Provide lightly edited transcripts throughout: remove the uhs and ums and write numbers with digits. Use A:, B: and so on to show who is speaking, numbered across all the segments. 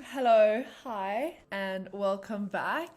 A: Hello, hi, and welcome back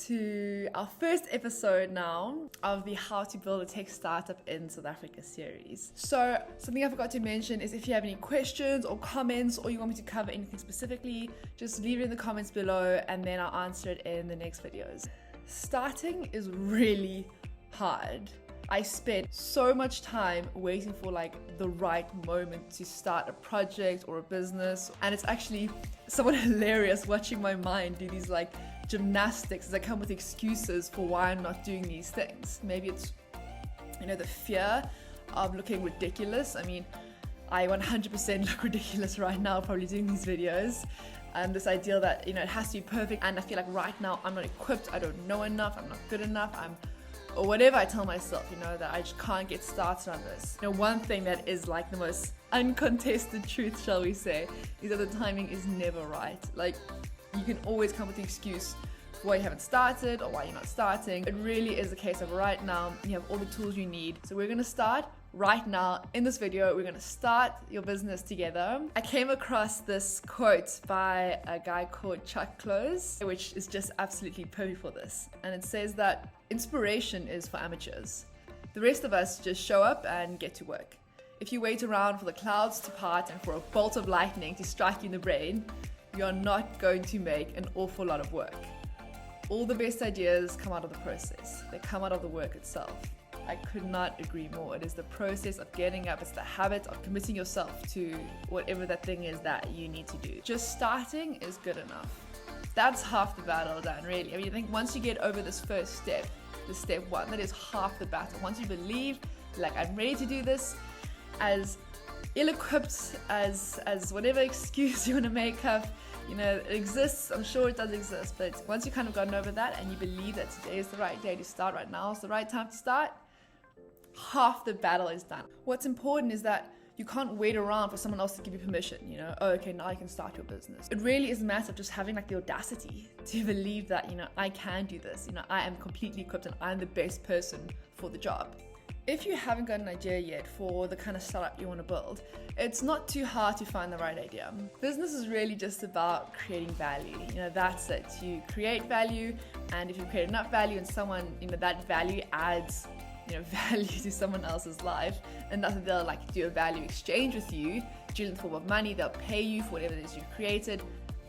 A: to our first episode now of the How to Build a Tech Startup in South Africa series. So, something I forgot to mention is if you have any questions or comments or you want me to cover anything specifically, just leave it in the comments below and then I'll answer it in the next videos. Starting is really hard. I spent so much time waiting for the right moment to start a project or a business, and it's actually somewhat hilarious watching my mind do these gymnastics as I come with excuses for why I'm not doing these things. Maybe it's the fear of looking ridiculous. I mean, I 100% look ridiculous right now probably doing these videos, and this idea that it has to be perfect, and I feel like right now I'm not equipped, I don't know enough, I'm not good enough, or whatever I tell myself, that I just can't get started on this. One thing that is the most uncontested truth, shall we say, is that the timing is never right. You can always come with the excuse why you haven't started or why you're not starting. It really is a case of right now, you have all the tools you need. So we're gonna start right now. In this video, we're gonna start your business together. I came across this quote by a guy called Chuck Close, which is just absolutely perfect for this. And it says that inspiration is for amateurs. The rest of us just show up and get to work. If you wait around for the clouds to part and for a bolt of lightning to strike you in the brain, you are not going to make an awful lot of work. All the best ideas come out of the process. They come out of the work itself. I could not agree more. It is the process of getting up. It's the habit of committing yourself to whatever that thing is that you need to do. Just starting is good enough. That's half the battle done, really. I mean, I think once you get over this first step, the step one, that is half the battle. Once you believe, I'm ready to do this, as ill-equipped as whatever excuse you want to make up, it exists. I'm sure it does exist, but once you kind of gotten over that and you believe that today is the right day to start, right now is the right time to start, half the battle is done. What's important is that you can't wait around for someone else to give you permission, oh, okay, now you can start your business. It really is a matter of just having the audacity to believe that, I can do this, I am completely equipped and I'm the best person for the job. If you haven't got an idea yet for the kind of startup you want to build, it's not too hard to find the right idea. Business is really just about creating value. That's it. You create value, and if you create enough value and someone, that value adds, value to someone else's life, and that they'll do a value exchange with you, in the form of money, they'll pay you for whatever it is you've created,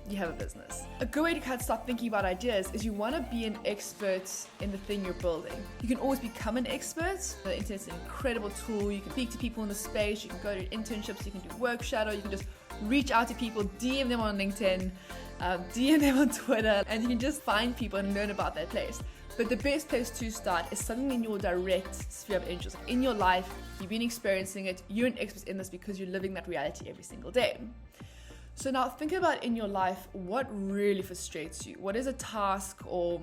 A: you have a business. A good way to kind of start thinking about ideas is you want to be an expert in the thing you're building. You can always become an expert. The internet's an incredible tool. You can speak to people in the space, you can go to internships, you can do work shadow, you can just reach out to people, DM them on LinkedIn, DM them on Twitter, and you can just find people and learn about their place. But the best place to start is something in your direct sphere of interest. In your life, you've been experiencing it, you're an expert in this because you're living that reality every single day. So now think about in your life, what really frustrates you? What is a task or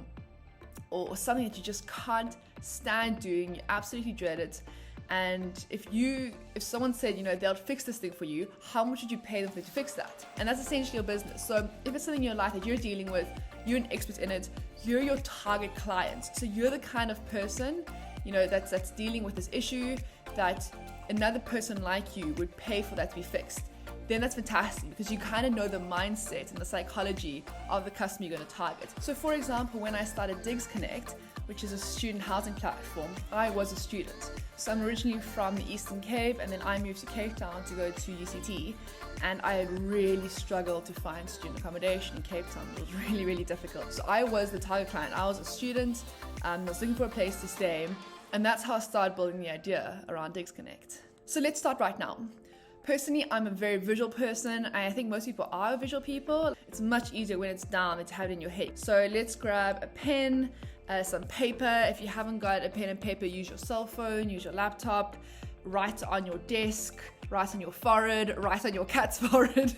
A: something that you just can't stand doing, you absolutely dread it? And if someone said, they'll fix this thing for you, how much would you pay them to fix that? And that's essentially your business. So if it's something in your life that you're dealing with, you're an expert in it, you're your target client. So you're the kind of person, that's dealing with this issue that another person like you would pay for that to be fixed. Then that's fantastic because you kind of know the mindset and the psychology of the customer you're going to target. So for example, when I started DIGSCONNECT, which is a student housing platform, I was a student. So I'm originally from the Eastern Cape, and then I moved to Cape Town to go to UCT, and I had really struggled to find student accommodation in Cape Town. It was really, really difficult. So I was the target client. I was a student, I was looking for a place to stay, and that's how I started building the idea around DIGSCONNECT. So let's start right now. Personally, I'm a very visual person, and I think most people are visual people. It's much easier when it's down than to have it in your head. So let's grab a pen, some paper. If you haven't got a pen and paper, use your cell phone, use your laptop, write on your desk, write on your forehead, write on your cat's forehead.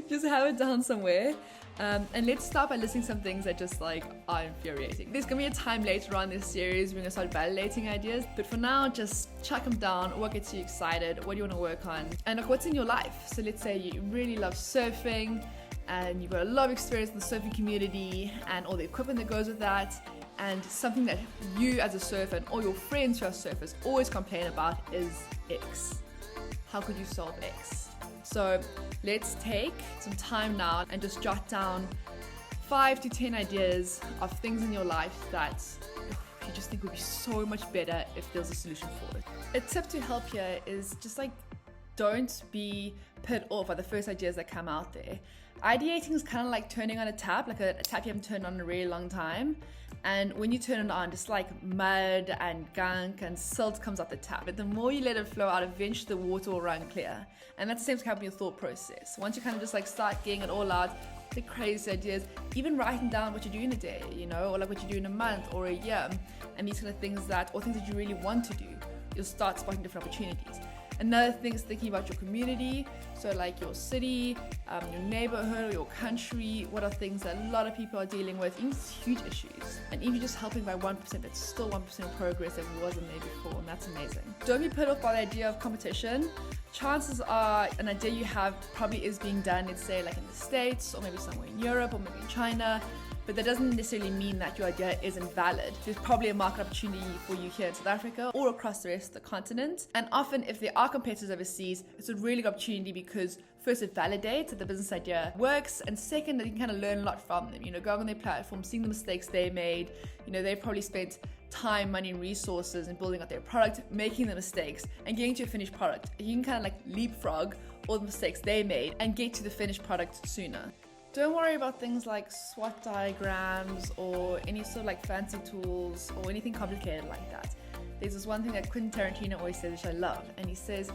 A: just have it down somewhere. And let's start by listing some things that just are infuriating. There's gonna be a time later on in this series we're gonna start validating ideas, but for now, just chuck them down. What gets you excited? What do you want to work on? And what's in your life? So let's say you really love surfing and you've got a lot of experience in the surfing community and all the equipment that goes with that. And something that you as a surfer and all your friends who are surfers always complain about is X. How could you solve X? So let's take some time now and just jot down 5 to 10 ideas of things in your life that you just think would be so much better if there's a solution for it. A tip to help here is just like, don't be put off by the first ideas that come out there. Ideating is kind of like turning on a tap, like a tap you haven't turned on in a really long time. And when you turn it on, just like mud and gunk and silt comes out the tap. But the more you let it flow out, eventually the water will run clear. And that's the same to happen with your thought process. Once you kind of just like start getting it all out, the crazy ideas, even writing down what you do in a day, you know, or like what you do in a month or a year, and these kind of things that you really want to do, you'll start spotting different opportunities. Another thing is thinking about your community, so like your city, your neighborhood, or your country. What are things that a lot of people are dealing with, even huge issues. And even just helping by 1%, that's still 1% of progress that wasn't there before, and that's amazing. Don't be put off by the idea of competition. Chances are an idea you have probably is being done, let's say like in the States, or maybe somewhere in Europe, or maybe in China. But that doesn't necessarily mean that your idea isn't valid. There's probably a market opportunity for you here in South Africa or across the rest of the continent. And often if there are competitors overseas, it's a really good opportunity because first it validates that the business idea works, and second that you can kind of learn a lot from them. You know, going on their platform, seeing the mistakes they made. You know, they've probably spent time, money, and resources in building out their product, making the mistakes, and getting to a finished product. You can kind of like leapfrog all the mistakes they made and get to the finished product sooner. Don't worry about things like SWOT diagrams or any sort of like fancy tools or anything complicated like that. There's this one thing that Quentin Tarantino always says, which I love, and he says,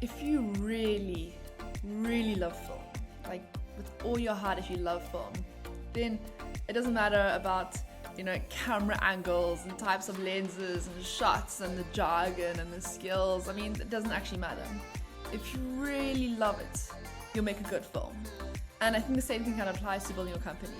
A: if you really, really love film, like with all your heart, if you love film, then it doesn't matter about, you know, camera angles and types of lenses and shots and the jargon and the skills. I mean, it doesn't actually matter. If you really love it, you'll make a good film. And I think the same thing kind of applies to building your company.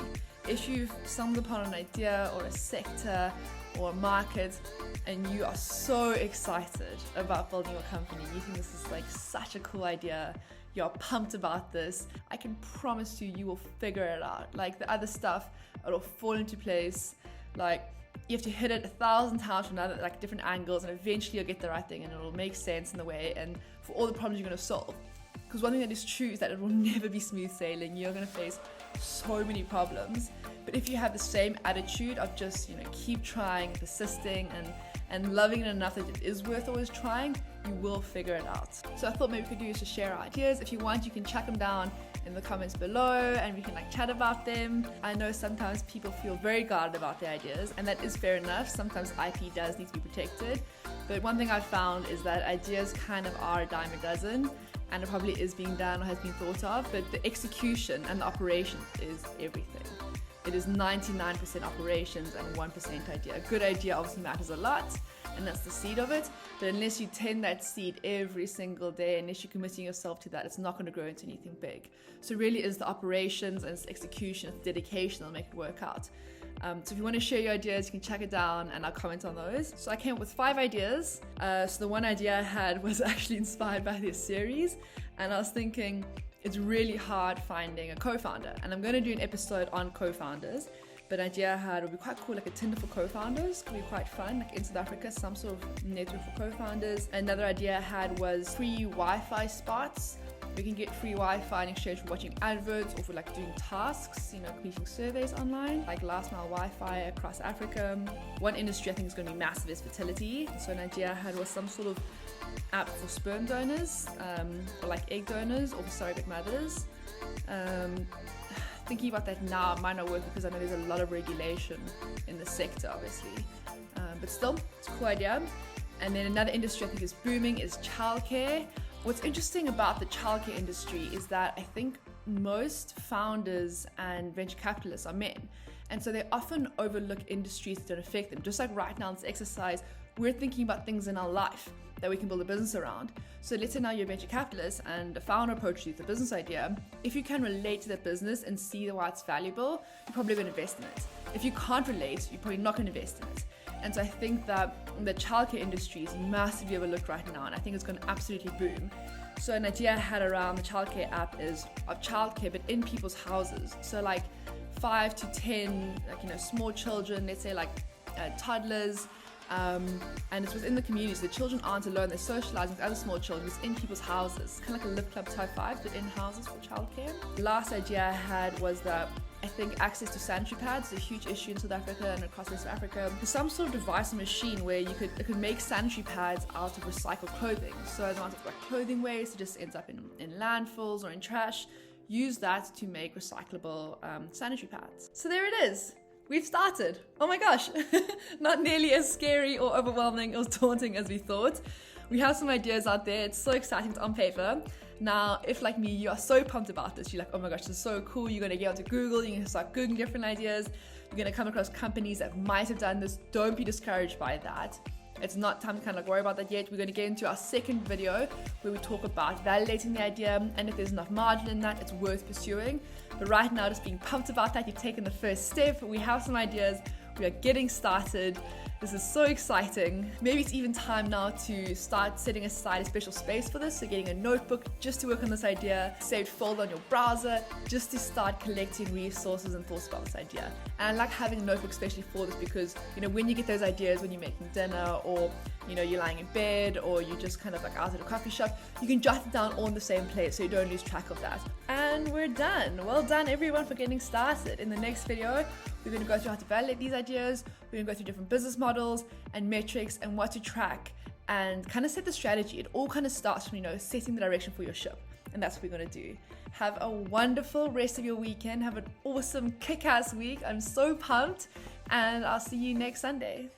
A: If you've stumbled upon an idea or a sector or a market and you are so excited about building your company, you think this is like such a cool idea, you're pumped about this, I can promise you, you will figure it out. Like the other stuff, it'll fall into place. Like you have to hit it 1,000 times from other, like different angles, and eventually you'll get the right thing and it'll make sense in the way and for all the problems you're going to solve. Because one thing that is true is that it will never be smooth sailing. You're going to face so many problems. But if you have the same attitude of just, you know, keep trying, persisting, and loving it enough that it is worth always trying, you will figure it out. So I thought maybe we could do is to share our ideas. If you want, you can chuck them down in the comments below and we can like chat about them. I know sometimes people feel very guarded about their ideas, and that is fair enough. Sometimes IP does need to be protected. But one thing I've found is that ideas kind of are a dime a dozen, and it probably is being done or has been thought of, but the execution and the operation is everything. It is 99% operations and 1% idea. A good idea obviously matters a lot, and that's the seed of it, but unless you tend that seed every single day, unless you're committing yourself to that, it's not going to grow into anything big. So it really is the operations and it's execution, it's dedication that'll make it work out. So if you want to share your ideas, you can check it down and I'll comment on those. So I came up with 5 ideas. So the one idea I had was actually inspired by this series, and I was thinking it's really hard finding a co-founder, and I'm going to do an episode on co-founders. But an idea I had would be quite cool, like a TINDER for co-founders, could be quite fun, like in South Africa, some sort of network for co-founders. Another idea I had was free Wi-Fi spots. We can get free Wi-Fi in exchange for watching adverts or for like doing tasks, you know, completing surveys online, like last mile Wi-Fi across Africa. One industry I think is going to be massive is fertility. So an idea I had was some sort of app for sperm donors, or like egg donors or for surrogate mothers. Thinking about that now, it might not work because I know there's a lot of regulation in the sector, obviously. But still, it's a cool idea. And then another industry I think is booming is childcare. What's interesting about the childcare industry is that I think most founders and venture capitalists are men. And so they often overlook industries that don't affect them. Just like right now in this exercise, we're thinking about things in our life that we can build a business around. So let's say now you're a venture capitalist and a founder approaches you with a business idea. If you can relate to that business and see why it's valuable, you're probably going to invest in it. If you can't relate, you're probably not going to invest in it. And so I think that the childcare industry is massively overlooked right now, and I think it's going to absolutely boom. So an idea I had around the childcare app is of childcare, but in people's houses. So like 5 to 10, like, you know, small children, let's say like toddlers, and it's within the community, so the children aren't alone, they're socializing with other small children. It's in people's houses, kind of like a live club type vibe, but in houses for childcare. The last idea I had was that I think access to sanitary pads is a huge issue in South Africa and across West Africa. There's some sort of device or machine where it could make sanitary pads out of recycled clothing. So as not like clothing waste, it just ends up in landfills or in trash. Use that to make recyclable sanitary pads. So there it is. We've started. Oh my gosh. Not nearly as scary or overwhelming or daunting as we thought. We have some ideas out there. It's so exciting. It's on paper. Now, if like me, you are so pumped about this, you're like, oh my gosh, this is so cool. You're going to get onto Google. You're going to start Googling different ideas. You're going to come across companies that might have done this. Don't be discouraged by that. It's not time to kind of like worry about that yet. We're going to get into our second video where we talk about validating the idea, and if there's enough margin in that, it's worth pursuing. But right now, just being pumped about that, you've taken the first step. We have some ideas. We are getting started. This is so exciting. Maybe it's even time now to start setting aside a special space for this. So getting a notebook just to work on this idea, saved folder on your browser, just to start collecting resources and thoughts about this idea. And I like having a notebook especially for this because, you know, when you get those ideas, when you're making dinner or, you know, you're lying in bed or you're just kind of like out at a coffee shop, you can jot it down all in the same place so you don't lose track of that. And we're done. Well done everyone for getting started. In the next video, we're going to go through how to validate these ideas. We're going to go through different business models and metrics and what to track and kind of set the strategy. It all kind of starts from, you know, setting the direction for your ship. And that's what we're going to do. Have a wonderful rest of your weekend. Have an awesome kick-ass week. I'm so pumped. And I'll see you next Sunday.